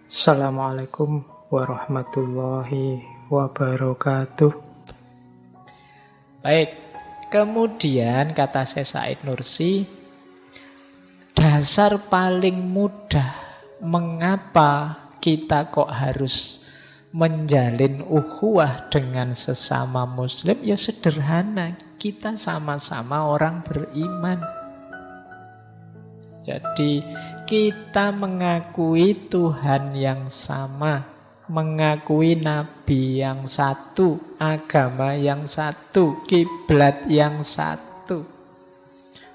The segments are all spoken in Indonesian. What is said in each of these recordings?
Assalamualaikum warahmatullahi wabarakatuh. Baik, kemudian kata Syekh Said Nursi, dasar paling mudah mengapa kita kok harus menjalin ukhuwah dengan sesama muslim, ya sederhana, kita sama-sama orang beriman. Jadi kita mengakui Tuhan yang sama, mengakui Nabi yang satu, agama yang satu, kiblat yang satu.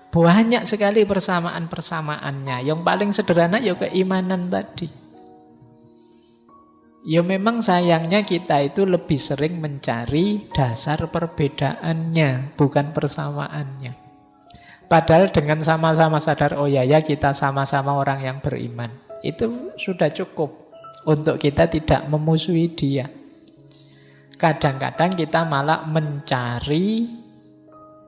Banyak sekali persamaan-persamaannya. Yang paling sederhana ya keimanan tadi. Ya memang sayangnya kita itu lebih sering mencari dasar perbedaannya, bukan persamaannya. Padahal dengan sama-sama sadar, oh ya kita sama-sama orang yang beriman, itu sudah cukup untuk kita tidak memusuhi dia. Kadang-kadang kita malah mencari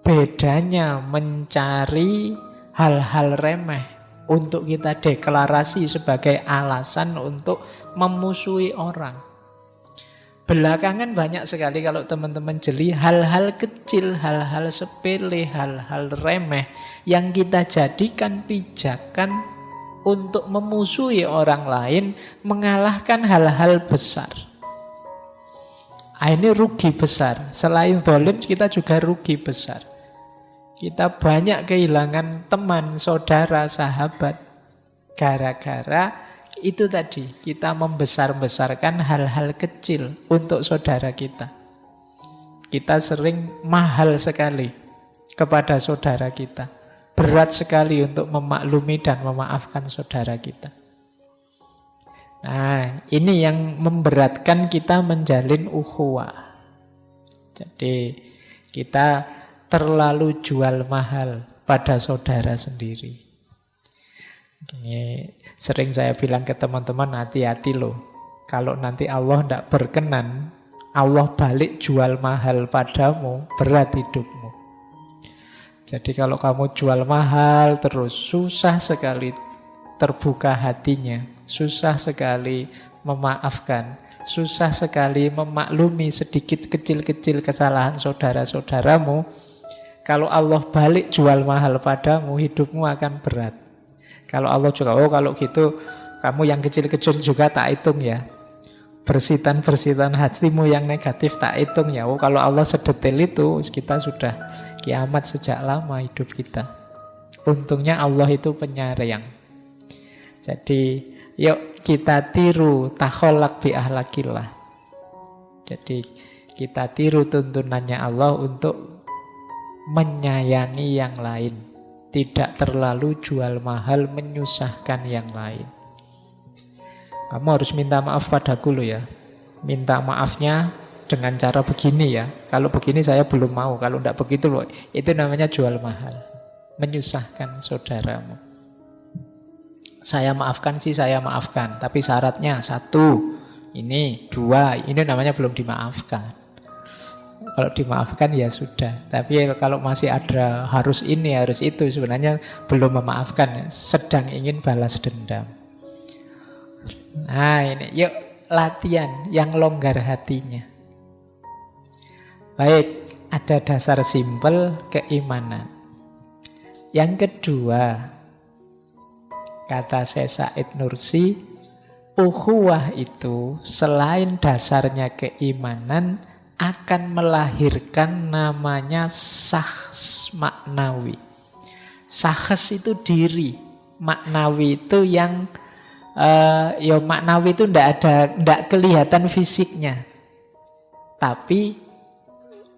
bedanya, mencari hal-hal remeh untuk kita deklarasi sebagai alasan untuk memusuhi orang. Belakangan banyak sekali kalau teman-teman jeli hal-hal kecil, hal-hal sepele, hal-hal remeh yang kita jadikan pijakan untuk memusuhi orang lain, mengalahkan hal-hal besar. Ini rugi besar. Selain zalim kita juga rugi besar. Kita banyak kehilangan teman, saudara, sahabat gara-gara itu tadi, kita membesar-besarkan hal-hal kecil untuk saudara kita. Kita sering mahal sekali kepada saudara kita. Berat sekali untuk memaklumi dan memaafkan saudara kita. Nah, ini yang memberatkan kita menjalin ukhuwah. Jadi, kita terlalu jual mahal pada saudara sendiri. Ini sering saya bilang ke teman-teman, hati-hati loh. Kalau nanti Allah tidak berkenan, Allah balik jual mahal padamu, berat hidupmu. Jadi kalau kamu jual mahal terus, susah sekali terbuka hatinya, susah sekali memaafkan, susah sekali memaklumi sedikit kecil-kecil kesalahan saudara-saudaramu. Kalau Allah balik jual mahal padamu, hidupmu akan berat. Kalau Allah juga, kalau gitu kamu yang kecil-kecil juga tak hitung ya. Bersitan-bersitan hatimu yang negatif tak hitung ya. Kalau Allah sedetail itu, kita sudah kiamat sejak lama hidup kita. Untungnya Allah itu penyayang. Jadi yuk kita tiru takholak bi ahlakillah. Jadi kita tiru tuntunannya Allah untuk menyayangi yang lain. Tidak terlalu jual mahal menyusahkan yang lain. Kamu harus minta maaf padaku loh ya. Minta maafnya dengan cara begini ya. Kalau begini saya belum mau. Kalau tidak begitu loh, itu namanya jual mahal. Menyusahkan saudaramu. Saya maafkan sih, saya maafkan. Tapi syaratnya 1, ini 2, ini namanya belum dimaafkan. Kalau dimaafkan ya sudah. Tapi kalau masih ada harus ini, harus itu, sebenarnya belum memaafkan, sedang ingin balas dendam. Nah ini, yuk latihan yang longgar hatinya. Baik, ada dasar simpel keimanan. Yang kedua, kata Syekh Said Nursi, ukhuwah itu selain dasarnya keimanan, akan melahirkan namanya sahs maknawi. Sahs itu diri, maknawi itu yang maknawi itu ndak kelihatan fisiknya, tapi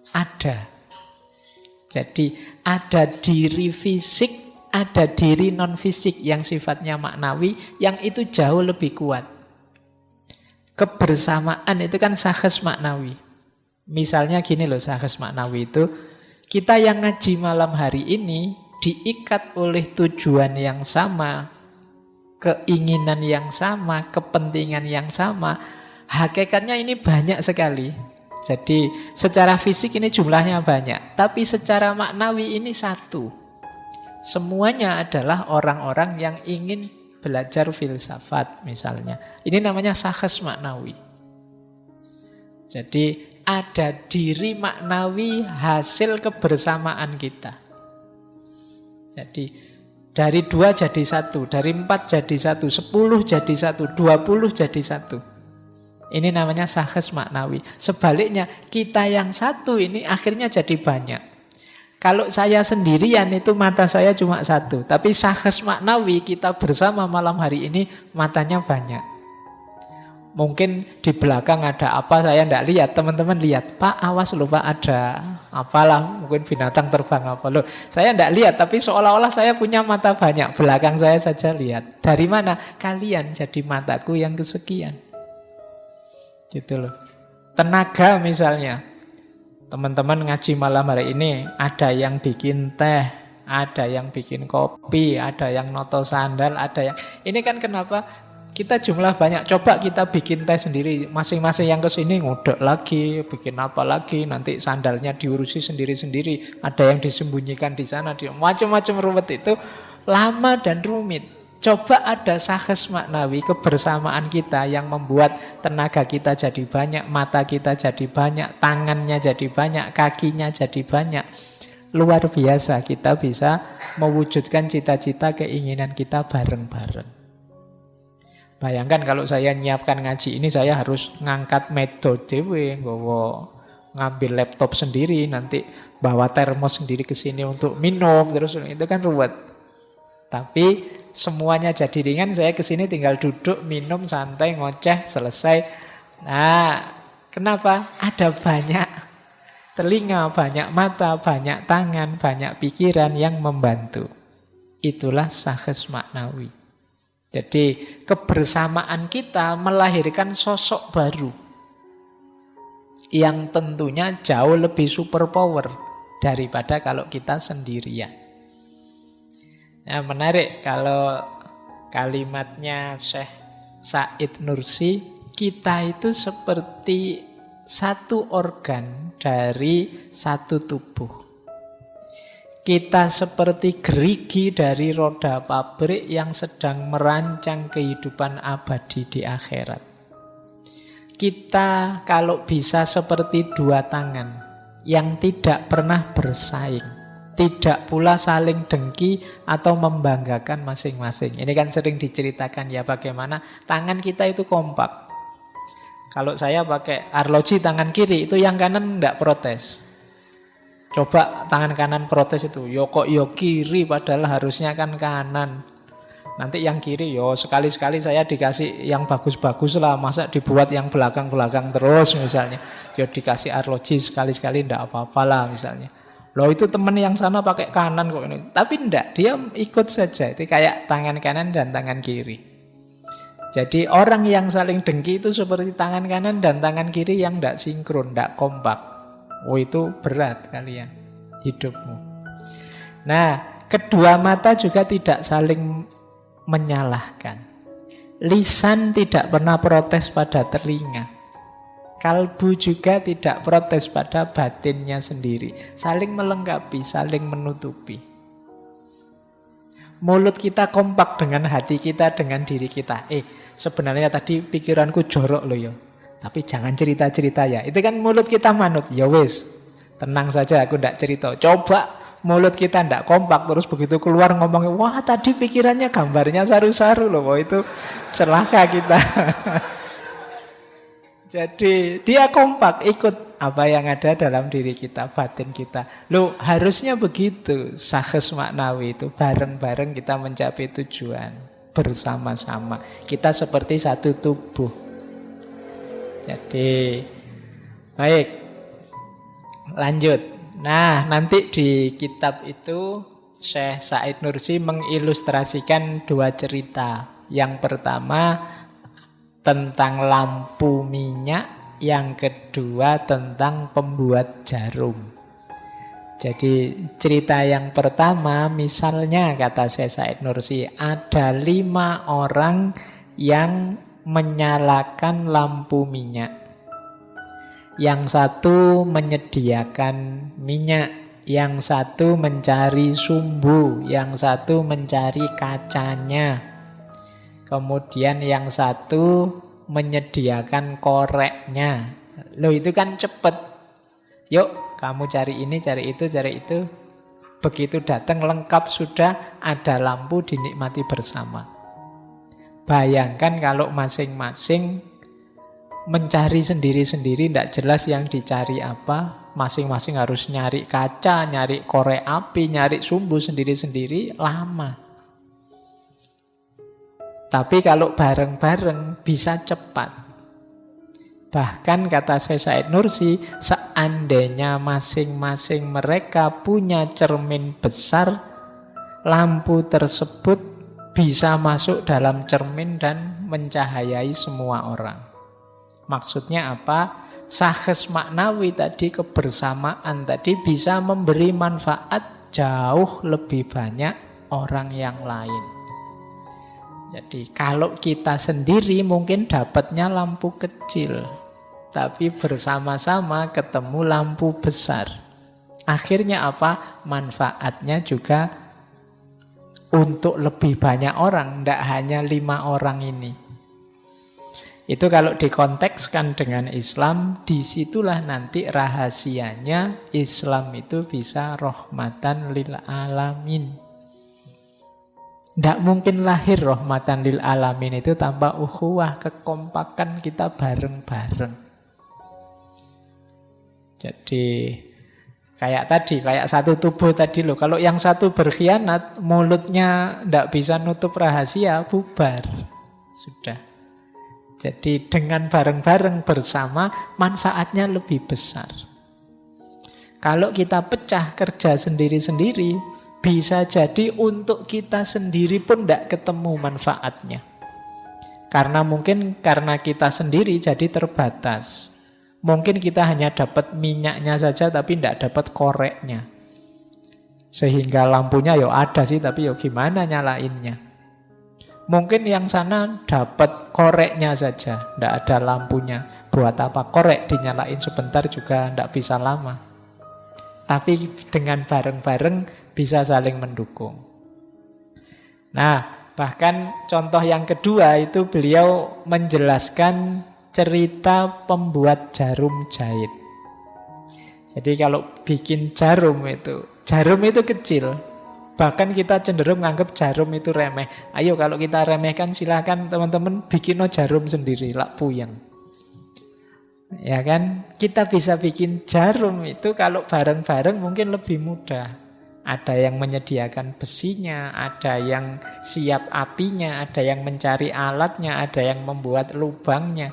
ada. Jadi ada diri fisik, ada diri non fisik yang sifatnya maknawi, yang itu jauh lebih kuat. Kebersamaan itu kan sahs maknawi. Misalnya gini loh, sahas maknawi itu, kita yang ngaji malam hari ini diikat oleh tujuan yang sama, keinginan yang sama, kepentingan yang sama. Hakikatnya ini banyak sekali. Jadi secara fisik ini jumlahnya banyak, tapi secara maknawi ini satu. Semuanya adalah orang-orang yang ingin belajar filsafat misalnya. Ini namanya sakhs maknawi. Jadi ada diri maknawi hasil kebersamaan kita. Jadi dari 2 jadi 1, dari 4 jadi 1, 10 jadi 1, 20 jadi 1. Ini namanya sakhs maknawi. Sebaliknya kita yang satu ini akhirnya jadi banyak. Kalau saya sendirian itu mata saya cuma 1. Tapi sakhs maknawi kita bersama malam hari ini matanya banyak. Mungkin di belakang ada apa saya tidak lihat, teman-teman lihat. Pak, awas loh Pak, ada apalah, mungkin binatang terbang apa loh. Saya tidak lihat, tapi seolah-olah saya punya mata banyak. Belakang saya saja lihat. Dari mana? Kalian jadi mataku yang kesekian. Gitu loh. Tenaga misalnya. Teman-teman ngaji malam hari ini, ada yang bikin teh, ada yang bikin kopi, ada yang noto sandal, ada yang... Ini kan kenapa? Kita jumlah banyak, coba kita bikin teh sendiri. Masing-masing yang kesini ngudek lagi, bikin apa lagi, nanti sandalnya diurusi sendiri-sendiri. Ada yang disembunyikan di sana, macam-macam ruwet itu lama dan rumit. Coba ada sakhs maknawi kebersamaan kita yang membuat tenaga kita jadi banyak, mata kita jadi banyak, tangannya jadi banyak, kakinya jadi banyak. Luar biasa, kita bisa mewujudkan cita-cita keinginan kita bareng-bareng. Bayangkan kalau saya nyiapkan ngaji ini, saya harus ngangkat metode, ngambil laptop sendiri, nanti bawa termos sendiri ke sini untuk minum, terus itu kan ruwet. Tapi semuanya jadi ringan, saya ke sini tinggal duduk, minum, santai, ngoceh, selesai. Nah, kenapa? Ada banyak telinga, banyak mata, banyak tangan, banyak pikiran yang membantu. Itulah sakhs maknawi. Jadi kebersamaan kita melahirkan sosok baru yang tentunya jauh lebih superpower daripada kalau kita sendirian. Nah, menarik kalau kalimatnya Syekh Said Nursi, kita itu seperti satu organ dari satu tubuh. Kita seperti gerigi dari roda pabrik yang sedang merancang kehidupan abadi di akhirat. Kita kalau bisa seperti 2 tangan yang tidak pernah bersaing, tidak pula saling dengki atau membanggakan masing-masing. Ini kan sering diceritakan ya bagaimana tangan kita itu kompak. Kalau saya pakai arloji tangan kiri, itu yang kanan tidak protes. Coba tangan kanan protes itu, yo kok yo kiri padahal harusnya kan kanan. Nanti yang kiri, yo sekali-sekali saya dikasih yang bagus-bagus lah, masa dibuat yang belakang-belakang terus misalnya. Yo dikasih arloji sekali-sekali ndak apa-apa lah misalnya. Loh itu teman yang sana pakai kanan kok ini. Tapi ndak, dia ikut saja. Itu kayak tangan kanan dan tangan kiri. Jadi orang yang saling dengki itu seperti tangan kanan dan tangan kiri yang ndak sinkron, ndak kompak. Oh itu berat kalian hidupmu. Nah, kedua mata juga tidak saling menyalahkan. Lisan tidak pernah protes pada telinga. Kalbu juga tidak protes pada batinnya sendiri. Saling melengkapi, saling menutupi. Mulut kita kompak dengan hati kita, dengan diri kita. Sebenarnya tadi pikiranku jorok loh ya. Tapi jangan cerita-cerita ya. Itu kan mulut kita manut. Ya wis, tenang saja aku tidak cerita. Coba mulut kita tidak kompak, terus begitu keluar ngomongnya, wah tadi pikirannya gambarnya saru-saru loh. Wah itu celaka kita. Jadi dia kompak, ikut apa yang ada dalam diri kita, batin kita. Loh harusnya begitu. Sakhs maknawi itu bareng-bareng kita mencapai tujuan. Bersama-sama. Kita seperti satu tubuh. Jadi, baik, lanjut. Nah, nanti di kitab itu Syekh Said Nursi mengilustrasikan 2 cerita. Yang pertama tentang lampu minyak, yang kedua tentang pembuat jarum. Jadi cerita yang pertama, misalnya kata Syekh Said Nursi, ada 5 orang yang menyalakan lampu minyak. Yang satu menyediakan minyak, yang satu mencari sumbu, yang satu mencari kacanya. Kemudian yang satu menyediakan koreknya. Loh itu kan cepet. Yuk kamu cari ini, cari itu, cari itu. Begitu datang lengkap sudah, ada lampu dinikmati bersama. Bayangkan kalau masing-masing mencari sendiri-sendiri, tidak jelas yang dicari apa. Masing-masing harus nyari kaca, nyari korek api, nyari sumbu sendiri-sendiri, lama. Tapi kalau bareng-bareng bisa cepat. Bahkan kata Syekh Said Nursi, seandainya masing-masing mereka punya cermin besar, lampu tersebut bisa masuk dalam cermin dan mencahayai semua orang. Maksudnya apa? Sahas maknawi tadi, kebersamaan tadi bisa memberi manfaat jauh lebih banyak orang yang lain. Jadi kalau kita sendiri mungkin dapatnya lampu kecil, tapi bersama-sama ketemu lampu besar. Akhirnya apa? Manfaatnya juga untuk lebih banyak orang, tidak hanya 5 orang ini. Itu kalau dikontekskan dengan Islam, disitulah nanti rahasianya Islam itu bisa rahmatan lil alamin. Tidak mungkin lahir rahmatan lil alamin itu tanpa ukhuwah, kekompakan kita bareng-bareng. Jadi kayak tadi, kayak satu tubuh tadi loh. Kalau yang satu berkhianat, mulutnya tidak bisa nutup rahasia, bubar. Sudah. Jadi dengan bareng-bareng bersama, manfaatnya lebih besar. Kalau kita pecah kerja sendiri-sendiri, bisa jadi untuk kita sendiri pun tidak ketemu manfaatnya. Karena kita sendiri jadi terbatas. Mungkin kita hanya dapat minyaknya saja tapi tidak dapat koreknya. Sehingga lampunya ada sih tapi gimana nyalainnya. Mungkin yang sana dapat koreknya saja, tidak ada lampunya. Buat apa korek dinyalain sebentar juga tidak bisa lama. Tapi dengan bareng-bareng bisa saling mendukung. Nah, bahkan contoh yang kedua itu beliau menjelaskan cerita pembuat jarum jahit. Jadi kalau bikin jarum itu kecil. Bahkan kita cenderung menganggap jarum itu remeh. Ayo kalau kita remehkan silahkan teman-teman bikin jarum sendiri, lak puyeng. Ya kan? Kita bisa bikin jarum itu kalau bareng-bareng mungkin lebih mudah. Ada yang menyediakan besinya, ada yang siap apinya, ada yang mencari alatnya, ada yang membuat lubangnya.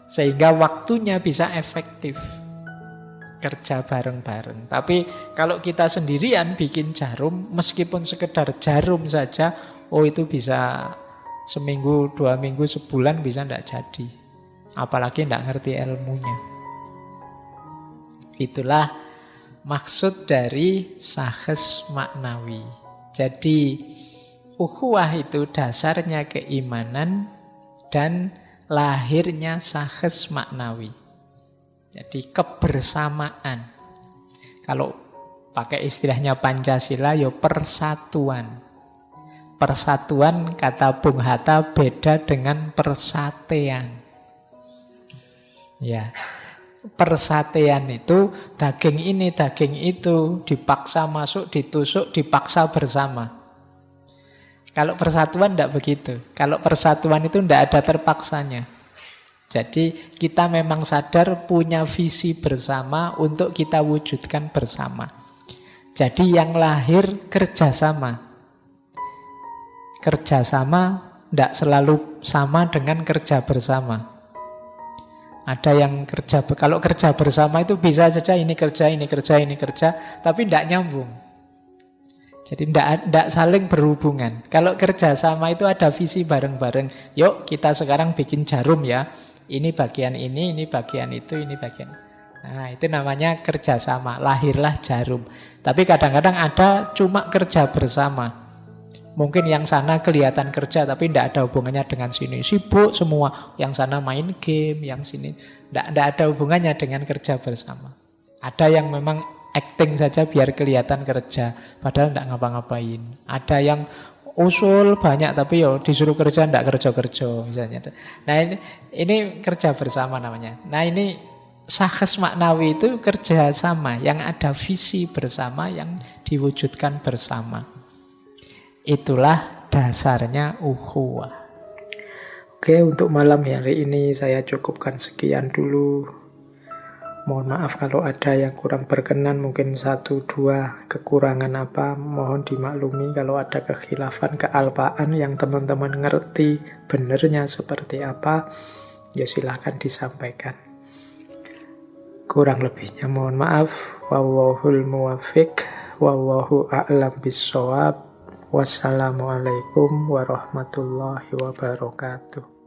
Sehingga waktunya bisa efektif. Kerja bareng-bareng. Tapi kalau kita sendirian bikin jarum, meskipun sekedar jarum saja, itu bisa seminggu, 2 minggu, sebulan bisa tidak jadi. Apalagi tidak ngerti ilmunya. Itulah maksud dari sahas maknawi. Jadi ukhuwah itu dasarnya keimanan dan lahirnya sahas maknawi. Jadi kebersamaan. Kalau pakai istilahnya Pancasila persatuan. Persatuan kata Bung Hatta beda dengan persatean. Ya. Persatean itu daging ini, daging itu dipaksa masuk, ditusuk, dipaksa bersama. Kalau persatuan tidak begitu. Kalau persatuan itu tidak ada terpaksanya. Jadi kita memang sadar punya visi bersama untuk kita wujudkan bersama. Jadi yang lahir kerjasama. Kerjasama tidak selalu sama dengan kerja bersama. Ada yang kalau kerja bersama itu bisa saja ini kerja, tapi tidak nyambung. Jadi tidak saling berhubungan. Kalau kerja sama itu ada visi bareng-bareng. Yuk kita sekarang bikin jarum ya. Ini bagian ini bagian itu, ini bagian. Nah itu namanya kerja sama, lahirlah jarum. Tapi kadang-kadang ada cuma kerja bersama. Mungkin yang sana kelihatan kerja tapi tidak ada hubungannya dengan sini. Sibuk semua. Yang sana main game, yang sini tidak ada hubungannya dengan kerja bersama. Ada yang memang acting saja biar kelihatan kerja, padahal tidak ngapa-ngapain. Ada yang usul banyak tapi yo disuruh kerja ndak kerja-kerja misalnya. Nah ini kerja bersama namanya. Nah ini sahes maknawi itu kerja sama yang ada visi bersama yang diwujudkan bersama. Itulah dasarnya ukhuwah. Oke, untuk malam hari ini saya cukupkan sekian dulu. Mohon maaf kalau ada yang kurang berkenan, mungkin 1-2 kekurangan apa, mohon dimaklumi. Kalau ada kekhilafan, kealpaan yang teman-teman ngerti benernya seperti apa, ya silahkan disampaikan. Kurang lebihnya mohon maaf. Wallahul muwaffiq, wallahu a'lam bissawab. Wassalamualaikum warahmatullahi wabarakatuh.